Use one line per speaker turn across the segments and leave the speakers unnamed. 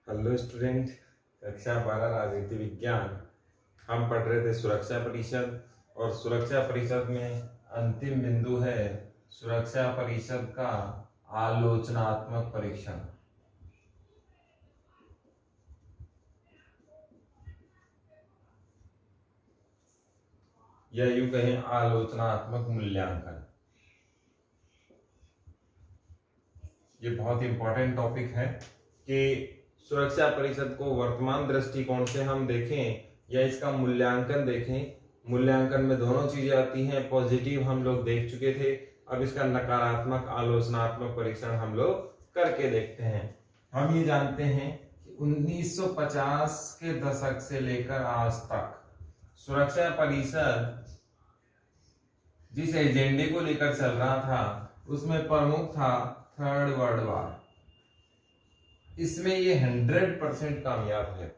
Hello student, कक्षा 12 राजनीति विज्ञान। हम पढ़ रहे थे सुरक्षा परिषद, और सुरक्षा परिषद में अंतिम बिंदु है सुरक्षा परिषद का आलोचनात्मक परीक्षण, या यूं कहें आलोचनात्मक मूल्यांकन। ये बहुत इंपॉर्टेंट टॉपिक है कि सुरक्षा परिषद को वर्तमान दृष्टिकोण से हम देखें या इसका मूल्यांकन देखें। मूल्यांकन में दोनों चीजें आती हैं। पॉजिटिव हम लोग देख चुके थे, अब इसका नकारात्मक आलोचनात्मक परीक्षण हम लोग करके देखते हैं। हम ये जानते हैं कि 1950 के दशक से लेकर आज तक सुरक्षा परिषद जिस एजेंडे को लेकर चल रहा था उसमें प्रमुख था थर्ड वर्ल्ड वॉर। इसमें ये 100% कामयाब है।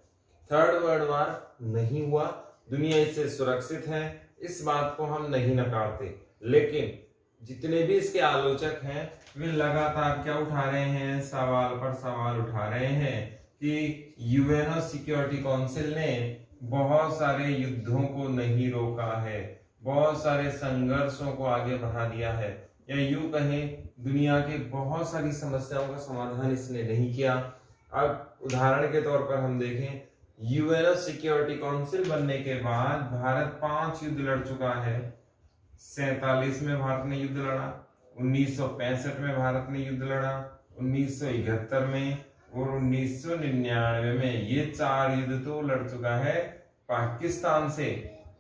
थर्ड वर्ल्ड वॉर नहीं हुआ, दुनिया इससे सुरक्षित है, इस बात को हम नहीं नकारते। लेकिन जितने भी इसके आलोचक हैं वे लगातार क्या उठा रहे हैं, सवाल पर सवाल उठा रहे हैं कि यूएनओ सिक्योरिटी काउंसिल ने बहुत सारे युद्धों को नहीं रोका है, बहुत सारे संघर्षों को आगे बढ़ा दिया है, या यूं कहें दुनिया के बहुत सारी समस्याओं का समाधान इसने नहीं किया। अब उदाहरण के तौर पर हम देखें, यूएनओ सिक्योरिटी काउंसिल बनने के बाद भारत 5 युद्ध लड़ चुका है। 47 में भारत ने युद्ध लड़ा, 1965 में भारत ने युद्ध लड़ा, 1971 में और 1999 में। ये 4 युद्ध तो लड़ चुका है पाकिस्तान से,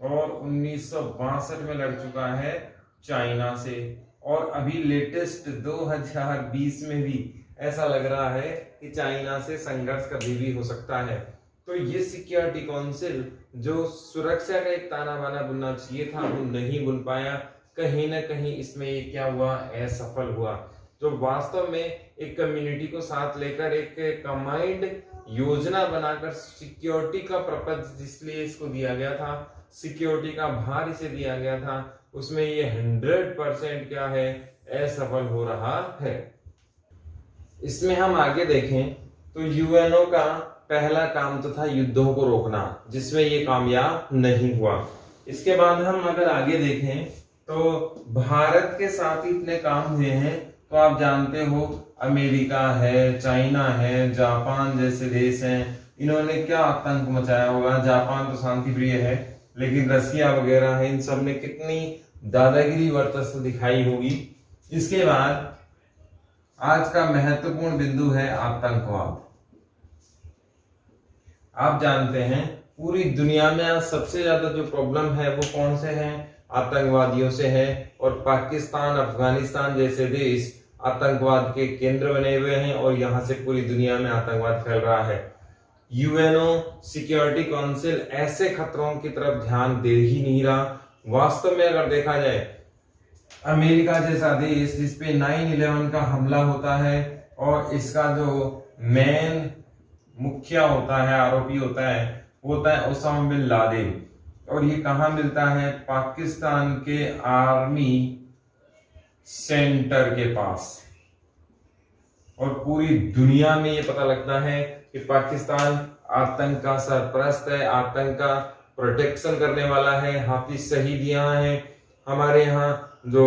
और 1962 में लड़ चुका है चाइना से, और अभी लेटेस्ट 2020 में भी ऐसा लग रहा है कि चाइना से संघर्ष कभी भी हो सकता है। तो ये सिक्योरिटी काउंसिल जो सुरक्षा का एक ताना बाना बुनना चाहिए था वो नहीं बुन पाया। कहीं ना कहीं इसमें ये क्या हुआ, असफल हुआ। जो वास्तव में एक कम्युनिटी को साथ लेकर एक कंबाइंड योजना बनाकर सिक्योरिटी का पर्पज जिसलिए इसको दिया गया था, सिक्योरिटी का भार इसे दिया गया था, उसमें ये 100% क्या है, असफल हो रहा है। इसमें हम आगे देखें तो यूएनओ का पहला काम तो था युद्धों को रोकना, जिसमें ये कामयाब नहीं हुआ। इसके बाद हम अगर आगे देखें तो भारत के साथ इतने काम हुए हैं, तो आप जानते हो अमेरिका है, चाइना है, जापान जैसे देश हैं, इन्होंने क्या आतंक मचाया होगा। जापान तो शांति प्रिय है, लेकिन रसिया वगैरह है, इन सब ने कितनी दादागिरी वर्चस्व दिखाई होगी। इसके बाद आज का महत्वपूर्ण बिंदु है आतंकवाद। आप जानते हैं पूरी दुनिया में आज सबसे ज्यादा जो प्रॉब्लम है वो कौन से हैं, आतंकवादियों से है। और पाकिस्तान, अफगानिस्तान जैसे देश आतंकवाद के केंद्र बने हुए हैं, और यहां से पूरी दुनिया में आतंकवाद फैल रहा है। यूएनओ सिक्योरिटी काउंसिल ऐसे खतरों की तरफ ध्यान दे ही नहीं रहा। वास्तव में अगर देखा जाए, अमेरिका जैसा देश जिसपे 9/11 का हमला होता है, और इसका जो मेन मुखिया होता है, आरोपी होता है ओसामा बिन लादेन, और ये कहां मिलता है, पाकिस्तान के आर्मी सेंटर के पास। और पूरी दुनिया में ये पता लगता है कि पाकिस्तान आतंक का सरपरस्त है, आतंक का प्रोटेक्शन करने वाला है। हाफिज सईद यहाँ है, हमारे यहाँ जो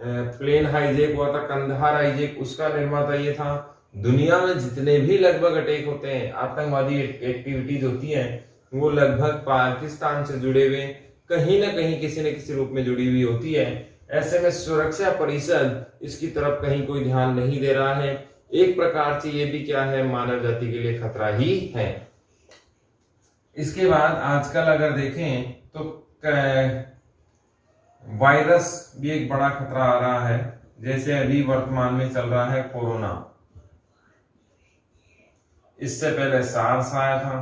प्लेन हाईजैक हुआ था, कंधार हाईजैक, उसका निर्माता ये था। दुनिया में जितने भी लगभग अटैक होते हैं, आतंकवादी एक्टिविटीज होती हैं, वो लगभग पाकिस्तान से जुड़े हुए कहीं ना कहीं किसी न किसी रूप में जुड़ी हुई होती है। ऐसे में सुरक्षा परिषद इसकी तरफ कहीं कोई ध्यान नहीं दे रहा है। एक प्रकार से ये भी क्या है, मानव जाति के लिए खतरा ही है। इसके बाद आजकल अगर देखें तो वायरस भी एक बड़ा खतरा आ रहा है। जैसे अभी वर्तमान में चल रहा है कोरोना, इससे पहले सार्स आया था,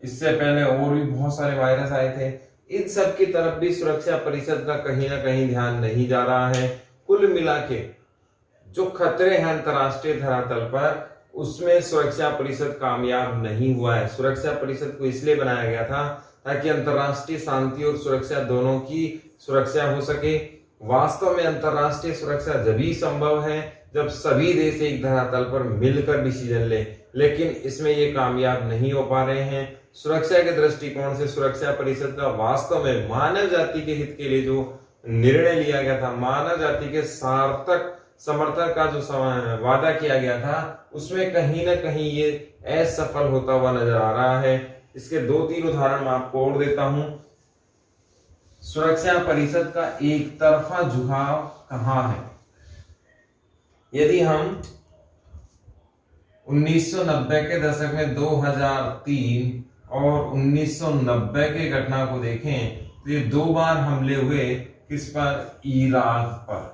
इससे पहले और भी बहुत सारे वायरस आए थे। इन सब की तरफ भी सुरक्षा परिषद का कहीं ना कहीं ध्यान नहीं जा रहा है। कुल मिला के जो खतरे हैं अंतरराष्ट्रीय धरातल पर, उसमें सुरक्षा परिषद कामयाब नहीं हुआ है। सुरक्षा परिषद को इसलिए बनाया गया था ताकि अंतरराष्ट्रीय शांति और सुरक्षा दोनों की सुरक्षा हो सके। वास्तव में अंतरराष्ट्रीय सुरक्षा जब ही संभव है जब सभी देश एक धरातल पर मिलकर डिसीजन ले, लेकिन इसमें ये कामयाब नहीं हो पा रहे हैं। सुरक्षा के दृष्टिकोण से सुरक्षा परिषद का वास्तव में मानव जाति के हित के लिए जो निर्णय लिया गया था, मानव जाति के सार्थक समर्थन का जो वादा किया गया था, उसमें कहीं ना कहीं ये असफल होता हुआ नजर आ रहा है। इसके 2-3 उदाहरण मैं आपको और देता हूं। सुरक्षा परिषद का एक तरफा झुकाव कहां है? यदि हम 1990 के दशक में 2003 और 1990 के घटना को देखें तो ये 2 बार हमले हुए, किस पर? इराक पर।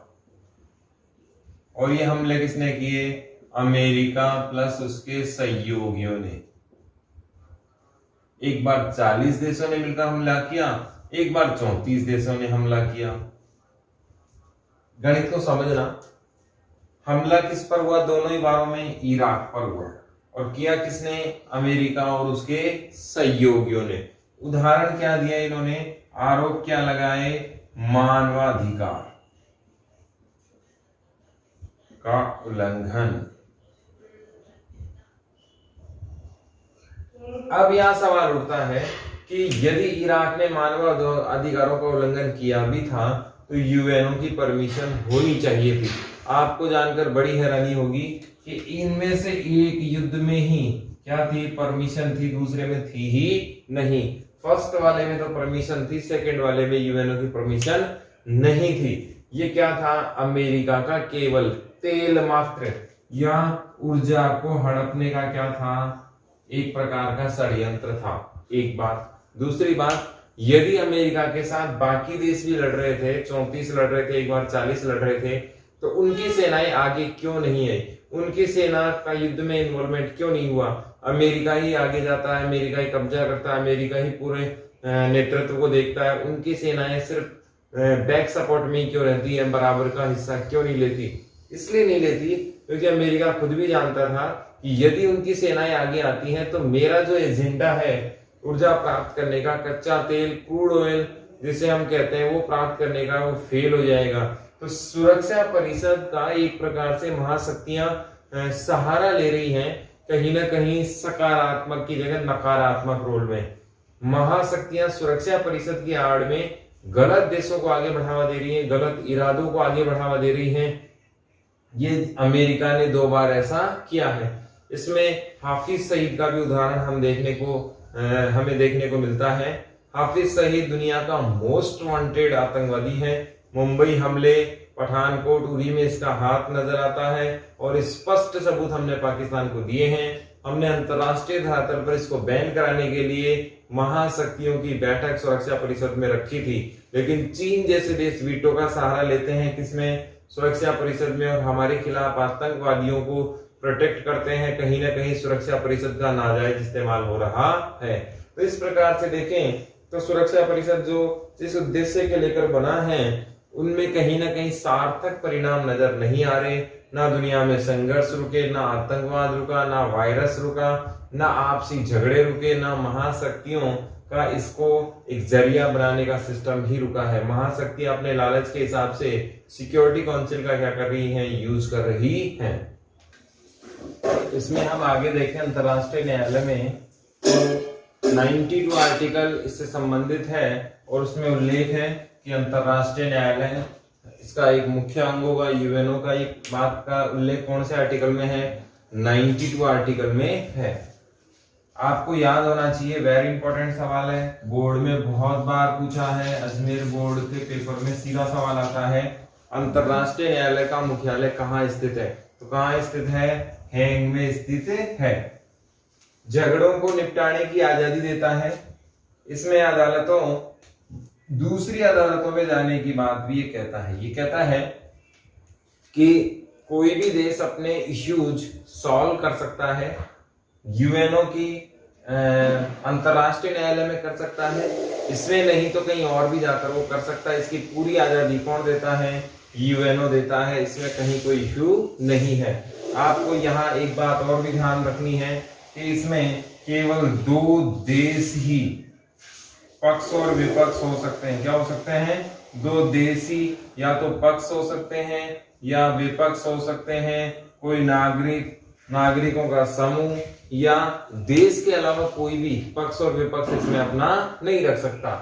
और ये हमले किसने किए? अमेरिका प्लस उसके सहयोगियों ने। एक बार 40 देशों ने मिलकर हमला किया, एक बार 34 देशों ने हमला किया। गणित को समझना, हमला किस पर हुआ? दोनों ही बारों में इराक पर हुआ। और किया किसने? अमेरिका और उसके सहयोगियों ने। उदाहरण क्या दिया इन्होंने? आरोप क्या लगाए? मानवाधिकार का उल्लंघन। अब यह सवाल उठता है कि यदि इराक ने मानव अधिकारों का उल्लंघन किया भी था तो यूएनओ की परमिशन होनी चाहिए थी। आपको जानकर बड़ी हैरानी होगी कि इनमें से एक युद्ध में ही क्या थी? परमिशन थी, दूसरे में थी ही नहीं। फर्स्ट वाले में तो परमिशन थी, सेकंड वाले में यूएनओ की परमिशन नहीं थी। ये क्या था? अमेरिका का केवल तेल मात्र या ऊर्जा को हड़पने का क्या था? एक प्रकार का षड्यंत्र था। एक बात। दूसरी बात, यदि अमेरिका के साथ बाकी देश भी लड़ रहे थे, 34 लड़ रहे थे, एक बार 40 लड़ रहे थे, तो उनकी सेनाएं आगे क्यों नहीं आई? उनकी सेना का युद्ध में इन्वॉल्वमेंट क्यों नहीं हुआ? अमेरिका ही आगे जाता है, अमेरिका ही कब्जा करता है, अमेरिका ही पूरे नेतृत्व को देखता है। उनकी सेनाएं सिर्फ बैक सपोर्ट में क्यों रहती है? बराबर का हिस्सा क्यों नहीं लेती? इसलिए नहीं लेती क्योंकि अमेरिका खुद भी जानता था कि यदि उनकी सेनाएं आगे आती हैं तो मेरा जो एजेंडा है ऊर्जा प्राप्त करने का, कच्चा तेल, क्रूड ऑयल जिसे हम कहते हैं, वो प्राप्त करने का, वो फेल हो जाएगा। तो सुरक्षा परिषद का एक प्रकार से महाशक्तियां सहारा ले रही हैं, कहीं ना कहीं सकारात्मक की जगह नकारात्मक रोल में। महाशक्तियां सुरक्षा परिषद की आड़ में गलत देशों को आगे बढ़ावा दे रही हैं, गलत इरादों को आगे बढ़ावा दे रही हैं। ये अमेरिका ने 2 बार ऐसा किया है। इसमें हाफिज सईद का भी उदाहरण हमें देखने को मिलता है। हाफिज सईद दुनिया का मोस्ट वांटेड आतंकवादी है। मुंबई हमले, पठानकोट, उरी में इसका हाथ नजर आता है और स्पष्ट सबूत हमने पाकिस्तान को दिए हैं। हमने अंतरराष्ट्रीय धरातल पर इसको बैन कराने के लिए महाशक्तियों की बैठक सुरक्षा परिषद में रखी थी, लेकिन चीन जैसे देश वीटो का सहारा लेते हैं किसमें? सुरक्षा परिषद में, और हमारे खिलाफ आतंकवादियों को प्रोटेक्ट करते हैं। कहीं ना कहीं सुरक्षा परिषद का नाजायज इस्तेमाल हो रहा है। तो इस प्रकार से देखें तो सुरक्षा परिषद जो जिस उद्देश्य के लेकर बना है उनमें कहीं ना कहीं सार्थक परिणाम नजर नहीं आ रहे। ना दुनिया में संघर्ष रुके, ना आतंकवाद रुका, ना वायरस रुका, ना आपसी झगड़े रुके, ना महाशक्तियों का इसको एक जरिया बनाने का सिस्टम ही रुका है। महाशक्ति अपने लालच के हिसाब से सिक्योरिटी काउंसिल का क्या कर रही है? यूज कर रही है। इसमें हम आगे देखें अंतरराष्ट्रीय न्यायालय में तो 92 आर्टिकल इससे संबंधित है और उसमें उल्लेख है कि अंतरराष्ट्रीय न्यायालय इसका एक मुख्य अंग होगा। यूएनओ का एक बात का उल्लेख कौन से आर्टिकल में है? 92 आर्टिकल में है। आपको याद होना चाहिए, वेरी इंपॉर्टेंट सवाल है, बोर्ड में बहुत बार पूछा है। अजमेर बोर्ड के पेपर में सीधा सवाल आता है, अंतरराष्ट्रीय न्यायालय का मुख्यालय कहाँ स्थित है? तो कहाँ स्थित है? हैग में स्थित है। झगड़ों को निपटाने की आजादी देता है। इसमें अदालतों, दूसरी अदालतों में जाने की बात भी ये कहता है कि कोई भी देश अपने इश्यूज सॉल्व कर सकता है, यूएनओ की अंतरराष्ट्रीय न्यायालय में कर सकता है, इसमें नहीं तो कहीं और भी जाकर वो कर सकता है। इसकी पूरी आजादी कौन देता है? यूएनओ देता है। इसमें कहीं कोई इश्यू नहीं है। आपको यहाँ एक बात और भी ध्यान रखनी है कि इसमें केवल 2 देश ही पक्ष और विपक्ष हो सकते हैं। क्या हो सकते हैं? दो देशी या तो पक्ष हो सकते हैं या विपक्ष हो सकते हैं, कोई नागरिकों का समूह या देश के अलावा कोई भी पक्ष और विपक्ष इसमें अपना नहीं रख सकता।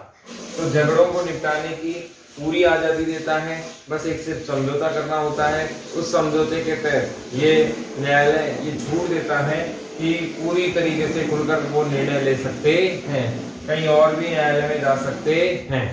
तो झगड़ों को निपटाने की पूरी आजादी देता है, बस एक सिर्फ समझौता करना होता है। उस समझौते के तहत ये न्यायालय ये छूट देता है कि पूरी तरीके से खुलकर वो निर्णय ले सकते हैं, कहीं और भी न्यायालय में जा सकते हैं।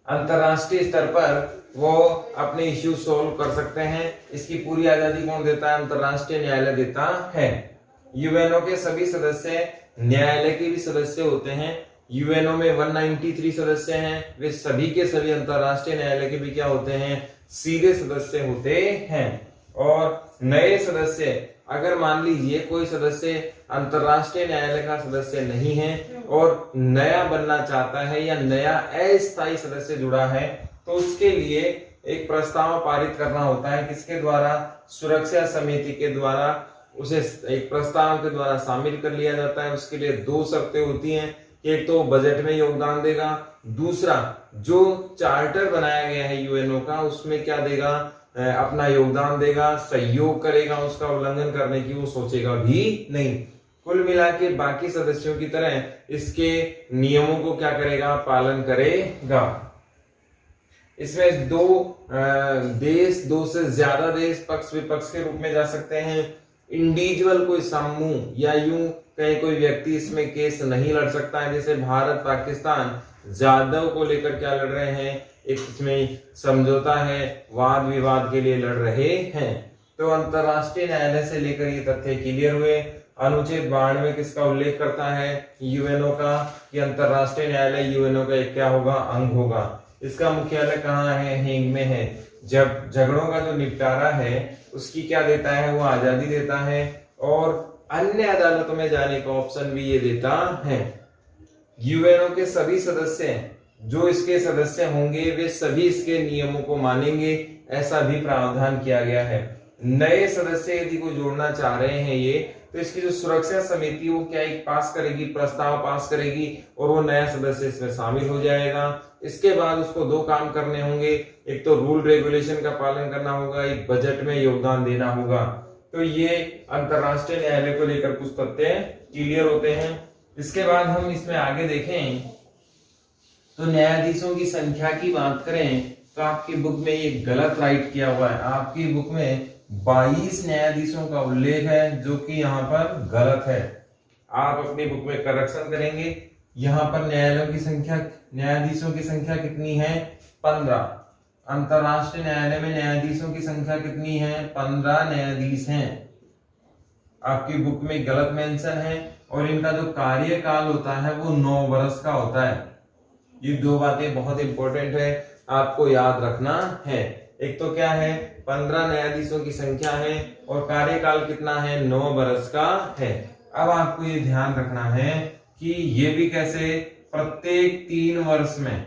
अंतरराष्ट्रीय स्तर पर वो अपने इश्यू सोल्व कर सकते हैं। इसकी पूरी आजादी कौन देता है? अंतरराष्ट्रीय न्यायालय देता है। यूएनओ के सभी सदस्य न्यायालय के भी सदस्य होते हैं। यूएनओ में 193 सदस्य हैं, वे सभी के सभी अंतरराष्ट्रीय न्यायालय के भी क्या होते हैं? सीधे सदस्य होते हैं। और नए सदस्य, अगर मान लीजिए कोई सदस्य अंतरराष्ट्रीय न्यायालय का सदस्य नहीं है और नया बनना चाहता है या नया अस्थायी सदस्य जुड़ा है, तो उसके लिए एक प्रस्ताव पारित करना होता है। किसके द्वारा? सुरक्षा समिति के द्वारा उसे एक प्रस्ताव के द्वारा शामिल कर लिया जाता है। उसके लिए दो शर्तें होती हैं, एक तो बजट में योगदान देगा, दूसरा जो चार्टर बनाया गया है यूएनओ का उसमें क्या देगा? अपना योगदान देगा, सहयोग करेगा, उसका उल्लंघन करने की वो सोचेगा भी नहीं। कुल मिला के बाकी सदस्यों की तरह इसके नियमों को क्या करेगा? पालन करेगा। इसमें दो से ज्यादा देश पक्ष विपक्ष के रूप में जा सकते हैं। इंडिविजुअल कोई समूह या यूं कहीं कोई व्यक्ति इसमें केस नहीं लड़ सकता है। जैसे भारत पाकिस्तान जाधव को लेकर क्या लड़ रहे हैं? एक इसमें समझौता है, वाद विवाद के लिए लड़ रहे हैं। तो अंतरराष्ट्रीय न्यायालय से लेकर ये तथ्य क्लियर हुए। अनुच्छेद 92 किसका उल्लेख करता है? यूएनओ का, कि अंतरराष्ट्रीय न्यायालय यूएनओ का एक क्या होगा? अंग होगा। इसका मुख्यालय कहाँ है? हेग में है। जब झगड़ों का जो निपटारा है उसकी क्या देता है? वो आजादी देता है और अन्य अदालतों में जाने का ऑप्शन भी ये देता है। यूएनओ के सभी सदस्य जो इसके सदस्य होंगे वे सभी इसके नियमों को मानेंगे, ऐसा भी प्रावधान किया गया है। नए सदस्य यदि कोई जोड़ना चाह रहे हैं ये, तो इसकी जो सुरक्षा समिति वो क्या एक पास करेगी, प्रस्ताव पास करेगी और वो नया सदस्य इसमें शामिल हो जाएगा। इसके बाद उसको दो काम करने होंगे, एक तो रूल रेगुलेशन का पालन करना होगा, एक बजट में योगदान देना होगा। तो ये अंतरराष्ट्रीय न्यायालय को लेकर कुछ तथ्य क्लियर होते हैं। इसके बाद हम इसमें आगे देखें तो न्यायाधीशों की संख्या की बात करें तो आपकी बुक में ये गलत राइट किया हुआ है। आपकी बुक में 22 न्यायाधीशों का उल्लेख है जो कि यहाँ पर गलत है। आप अपनी बुक में करेक्शन करेंगे। यहाँ पर न्यायाधीशों की संख्या कितनी है? 15। अंतरराष्ट्रीय न्यायालय में न्यायाधीशों की संख्या कितनी है? 15 न्यायाधीश हैं। आपकी बुक में गलत मेंशन है। और इनका जो कार्यकाल होता है वो 9 वर्ष का होता है। ये दो बातें बहुत इंपॉर्टेंट है, आपको याद रखना है। एक तो क्या है? 15 न्यायाधीशों की संख्या है और कार्यकाल कितना है? 9 वर्ष का है। अब आपको ये ध्यान रखना है कि ये भी कैसे? प्रत्येक 3 वर्ष में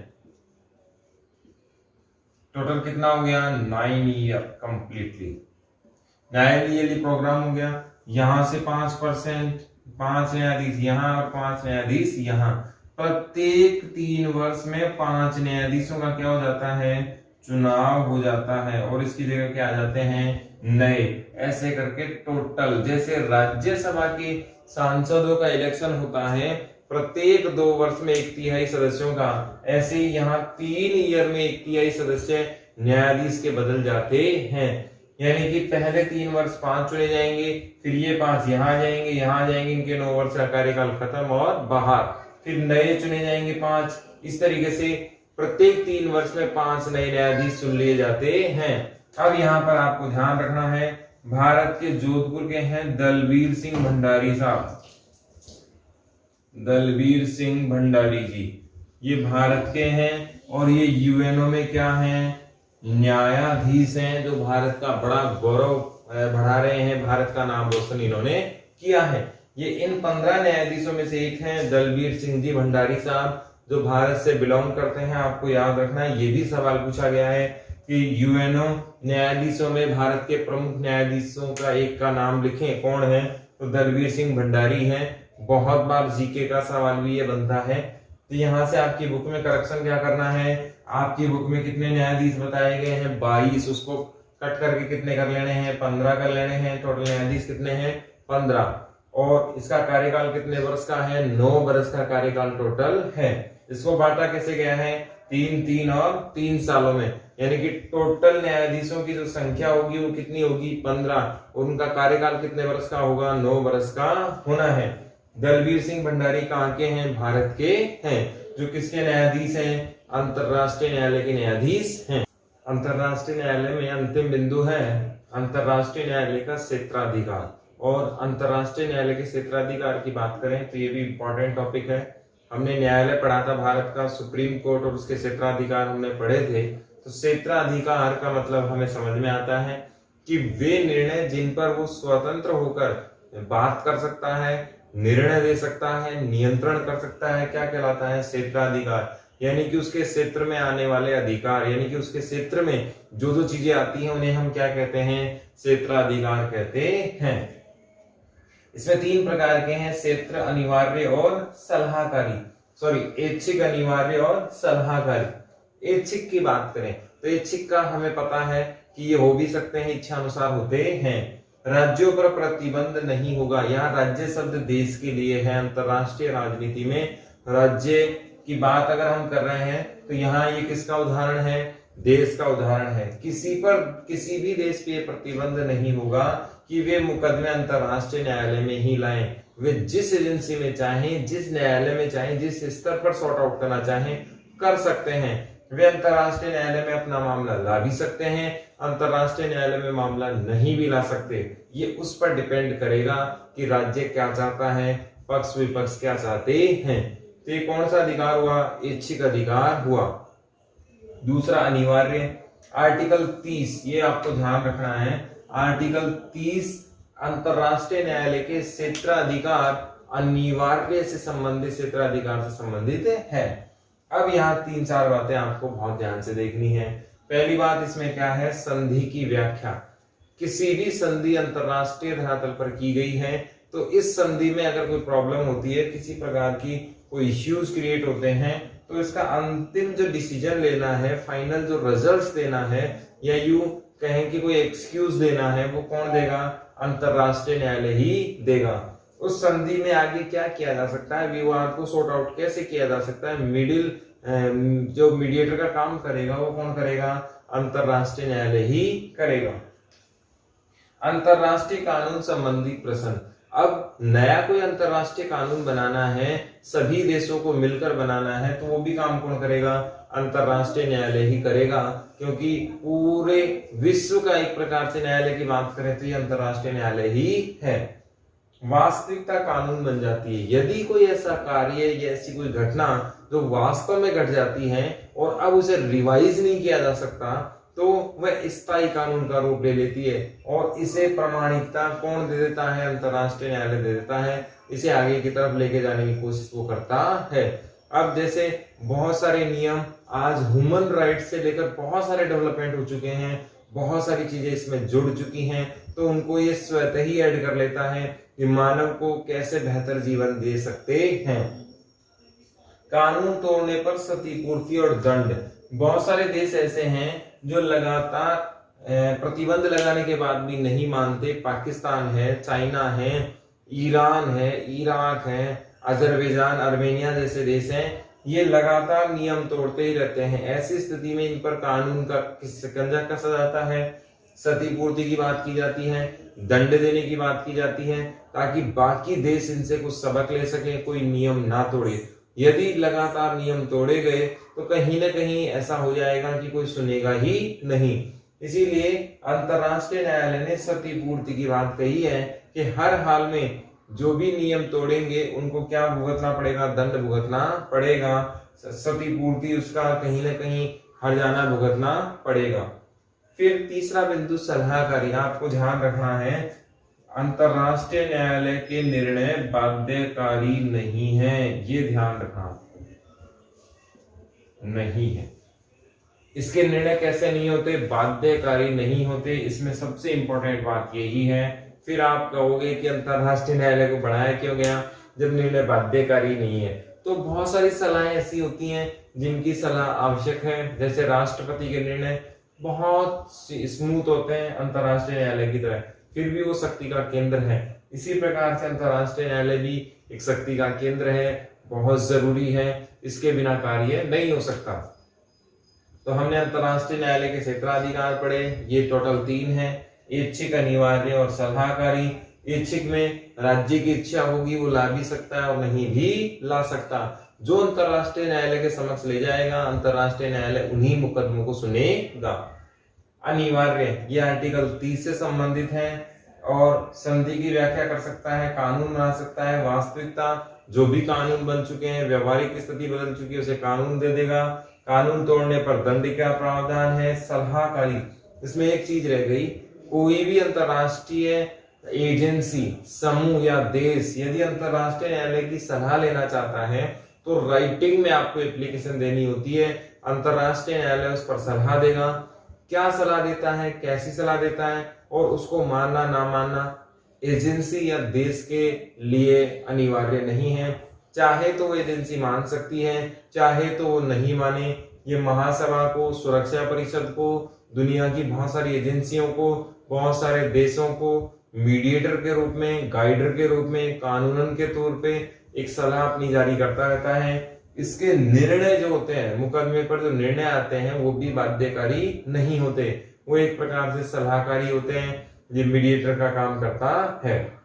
टोटल कितना हो गया? 9 ईयर कंप्लीटली न्यायालयी प्रोग्राम हो गया। यहां से 5%, 5 न्यायाधीश यहाँ और 5 न्यायाधीश यहाँ। प्रत्येक 3 वर्ष में 5 न्यायाधीशों का क्या हो जाता है? चुनाव हो जाता है और इसकी जगह क्या आ जाते हैं? नए। ऐसे करके टोटल जैसे राज्यसभा के सांसदों का इलेक्शन होता है प्रत्येक 2 वर्ष में 1/3 सदस्यों का, ऐसे ही यहाँ 3 ईयर में 1/3 सदस्य न्यायाधीश के बदल जाते हैं। यानी कि पहले 3 वर्ष 5 चुने जाएंगे, फिर ये 5 यहाँ जाएंगे, यहाँ जाएंगे, इनके 9 वर्ष का कार्यकाल खत्म और बाहर, फिर नए चुने जाएंगे 5। इस तरीके से प्रत्येक 3 वर्ष में 5 नए न्यायाधीश चुन लिए जाते हैं। अब यहाँ पर आपको ध्यान रखना है, भारत के जोधपुर के हैं दलबीर सिंह भंडारी साहब। दलबीर सिंह भंडारी जी ये भारत के हैं और ये यूएनओ में क्या हैं? न्यायाधीश हैं, जो भारत का बड़ा गौरव बढ़ा रहे हैं। भारत का नाम रोशन इन्होंने किया है। ये इन 15 न्यायाधीशों में से एक हैं दलबीर सिंह जी भंडारी साहब, जो भारत से बिलोंग करते हैं। आपको याद रखना है, ये भी सवाल पूछा गया है कि यूएनओ न्यायाधीशों में भारत के प्रमुख न्यायाधीशों का एक का नाम लिखें, कौन है? तो दलबीर सिंह भंडारी हैं। बहुत बार जीके का सवाल भी ये बनता है। तो यहाँ से आपकी बुक में करेक्शन क्या करना है? आपकी बुक में कितने न्यायाधीश बताए गए हैं? 22। उसको कट करके कितने कर लेने हैं? 15 कर लेने हैं। टोटल न्यायाधीश कितने हैं? 15। और इसका कार्यकाल कितने वर्ष का है? 9 वर्ष का कार्यकाल टोटल है। इसको बांटा कैसे गया है? 3, 3 और 3 सालों में, यानी कि टोटल न्यायाधीशों की जो संख्या होगी वो कितनी होगी? 15। और उनका कार्यकाल कितने वर्ष का होगा? 9 वर्ष का होना है। दलबीर सिंह भंडारी कहाँ के हैं? भारत के हैं। जो किसके न्यायाधीश हैं? अंतरराष्ट्रीय न्यायालय के न्यायाधीश हैं। अंतरराष्ट्रीय न्यायालय में अंतिम बिंदु है अंतरराष्ट्रीय न्यायालय का क्षेत्राधिकार। और अंतरराष्ट्रीय न्यायालय के क्षेत्राधिकार की बात करें तो ये भी इंपॉर्टेंट टॉपिक है। हमने न्यायालय पढ़ा था भारत का, सुप्रीम कोर्ट और उसके क्षेत्राधिकार हमने पढ़े थे। तो क्षेत्राधिकार का मतलब हमें समझ में आता है कि वे निर्णय जिन पर वो स्वतंत्र होकर बात कर सकता है, निर्णय दे सकता है, नियंत्रण कर सकता है, क्या कहलाता है? क्षेत्राधिकार। यानी कि उसके क्षेत्र में आने वाले अधिकार, यानी कि उसके क्षेत्र में जो जो चीजें आती हैं उन्हें हम क्या कहते हैं? क्षेत्राधिकार कहते हैं। इसमें 3 प्रकार के हैं, क्षेत्र अनिवार्य और सलाहकारी, ऐच्छिक, अनिवार्य और सलाहकारी। ऐच्छिक की बात करें तो ऐच्छिक का हमें पता है कि ये हो भी सकते हैं, इच्छा अनुसार होते हैं। राज्यों पर प्रतिबंध नहीं होगा। यहाँ राज्य शब्द देश के लिए है। अंतरराष्ट्रीय राजनीति में राज्य की बात अगर हम कर रहे हैं तो यहाँ ये किसका उदाहरण है? देश का उदाहरण है। किसी भी देश पे प्रतिबंध नहीं होगा कि वे मुकदमे अंतरराष्ट्रीय न्यायालय में ही लाएं। वे जिस एजेंसी में चाहें, जिस न्यायालय में चाहें, जिस स्तर पर सॉर्ट आउट करना चाहें कर सकते हैं। वे अंतरराष्ट्रीय न्यायालय में अपना मामला ला भी सकते हैं, अंतरराष्ट्रीय न्यायालय में मामला नहीं भी ला सकते। ये उस पर डिपेंड करेगा कि राज्य क्या चाहता है, पक्ष विपक्ष क्या चाहते हैं। तो ये कौन सा अधिकार हुआ? ऐच्छिक अधिकार हुआ। दूसरा अनिवार्य, आर्टिकल 30, ये आपको ध्यान रखना है। आर्टिकल 30 अंतरराष्ट्रीय न्यायालय के क्षेत्राधिकार अनिवार्य से संबंधित, क्षेत्राधिकार से संबंधित है। अब यहाँ 3-4 बातें आपको बहुत ध्यान से देखनी है। पहली बात इसमें क्या है? संधि की व्याख्या। किसी भी संधि अंतरराष्ट्रीय धरातल पर की गई है तो इस संधि में अगर कोई प्रॉब्लम होती है, किसी प्रकार की कोई इश्यूज क्रिएट होते हैं, तो इसका अंतिम जो डिसीजन लेना है, फाइनल जो रिजल्ट्स देना है, या यूं कहें कि कोई एक्सक्यूज देना है, वो कौन देगा? अंतरराष्ट्रीय न्यायालय ही देगा। उस संधि में आगे क्या किया जा सकता है? विवाद को सॉर्ट आउट कैसे किया जा सकता है? जो मीडिएटर का काम करेगा वो कौन करेगा? अंतरराष्ट्रीय न्यायालय ही करेगा। अंतरराष्ट्रीय कानून संबंधी प्रश्न। अब नया कोई अंतरराष्ट्रीय कानून बनाना है, सभी देशों को मिलकर बनाना है, तो वो भी काम कौन करेगा? अंतरराष्ट्रीय न्यायालय ही करेगा। क्योंकि पूरे विश्व का एक प्रकार से न्यायालय की बात करें तो ये अंतरराष्ट्रीय न्यायालय ही है। वास्तविकता कानून बन जाती है। यदि कोई ऐसा कार्य या ऐसी कोई घटना जो वास्तव में घट जाती है और अब उसे रिवाइज नहीं किया जा सकता, तो वह स्थायी कानून का रूप ले लेती है। और इसे प्रामाणिकता कौन दे देता है? अंतरराष्ट्रीय न्यायालय दे देता है। इसे आगे की तरफ लेके जाने की कोशिश वो करता है। अब जैसे बहुत सारे नियम आज ह्यूमन राइट से लेकर बहुत सारे डेवलपमेंट हो चुके हैं, बहुत सारी चीजें इसमें जुड़ चुकी हैं, तो उनको ये स्वतः ही ऐड कर लेता है कि मानव को कैसे बेहतर जीवन दे सकते हैं। कानून तोड़ने पर क्षतिपूर्ति और दंड। बहुत सारे देश ऐसे हैं जो लगातार प्रतिबंध लगाने के बाद भी नहीं मानते। पाकिस्तान है, चाइना है, ईरान है, इराक है, अजरबैजान, अर्मेनिया जैसे देश हैं। ये लगातार नियम तोड़ते ही रहते हैं। ऐसी स्थिति में इन पर कानून का शिकंजा कसा जाता है, क्षतिपूर्ति की बात की जाती है, दंड देने की बात की जाती है, ताकि बाकी देश इनसे कुछ सबक ले सके, कोई नियम ना तोड़े। यदि लगातार नियम तोड़े गए तो कहीं ना कहीं ऐसा हो जाएगा कि कोई सुनेगा ही नहीं। इसीलिए अंतरराष्ट्रीय न्यायालय ने क्षतिपूर्ति की बात कही है कि हर हाल में जो भी नियम तोड़ेंगे उनको क्या भुगतना पड़ेगा? दंड भुगतना पड़ेगा। क्षतिपूर्ति उसका कहीं ना कहीं हर्जाना भुगतना पड़ेगा। फिर तीसरा बिंदु सलाहकारी। आपको ध्यान रखना है, अंतरराष्ट्रीय न्यायालय के निर्णय बाध्यकारी नहीं है। ये ध्यान रखना, नहीं है। इसके निर्णय कैसे नहीं होते? बाध्यकारी नहीं होते। इसमें सबसे इंपॉर्टेंट बात यही है। फिर आप कहोगे कि अंतरराष्ट्रीय न्यायालय को बढ़ाया क्यों गया जब निर्णय बाध्यकारी नहीं है? तो तो बहुत सारी सलाहें ऐसी होती हैं जिनकी सलाह आवश्यक है, जैसे राष्ट्रपति के निर्णय बहुत स्मूथ होते हैं अंतरराष्ट्रीय न्यायालय की तरह, फिर भी वो शक्ति का केंद्र है। इसी प्रकार से अंतरराष्ट्रीय न्यायालय भी एक शक्ति का केंद्र है, बहुत जरूरी है, इसके बिना कार्य नहीं हो सकता। तो हमने अंतरराष्ट्रीय न्यायालय के क्षेत्राधिकार पढ़े, ये टोटल 3 है, ऐच्छिक, अनिवार्य और सलाहकारी। ऐच्छिक में राज्य की इच्छा होगी वो ला भी सकता है और नहीं भी ला सकता। जो अंतरराष्ट्रीय न्यायालय के समक्ष ले जाएगा, अंतरराष्ट्रीय न्यायालय उन्हीं मुकदमों को सुनेगा। अनिवार्य, ये आर्टिकल 30 से संबंधित है और संधि की व्याख्या कर सकता है, कानून बना सकता है, वास्तविकता जो भी कानून बन चुके हैं, व्यवहारिक स्थिति बदल चुकी है उसे कानून दे देगा, कानून तोड़ने पर दंड का प्रावधान है। सलाहकारी, इसमें एक चीज रह गई, कोई भी अंतरराष्ट्रीय एजेंसी, समूह या देश यदि अंतरराष्ट्रीय न्यायालय की सलाह लेना चाहता है तो राइटिंग में आपको एप्लीकेशन देनी होती है, अंतरराष्ट्रीय न्यायालय उस पर सलाह देगा। क्या सलाह देता है, कैसी सलाह देता है और उसको मानना ना मानना एजेंसी या देश के लिए अनिवार्य नहीं है। चाहे तो वो एजेंसी मान सकती है, चाहे तो वो नहीं माने। ये महासभा को, सुरक्षा परिषद को, दुनिया की बहुत सारी एजेंसियों को, बहुत सारे देशों को मीडिएटर के रूप में, गाइडर के रूप में, कानूनन के तौर पे एक सलाह अपनी जारी करता रहता है। इसके निर्णय जो होते हैं, मुकदमे पर जो निर्णय आते हैं वो भी बाध्यकारी नहीं होते, वो एक प्रकार से सलाहकारी होते हैं, ये मीडिएटर का काम करता है।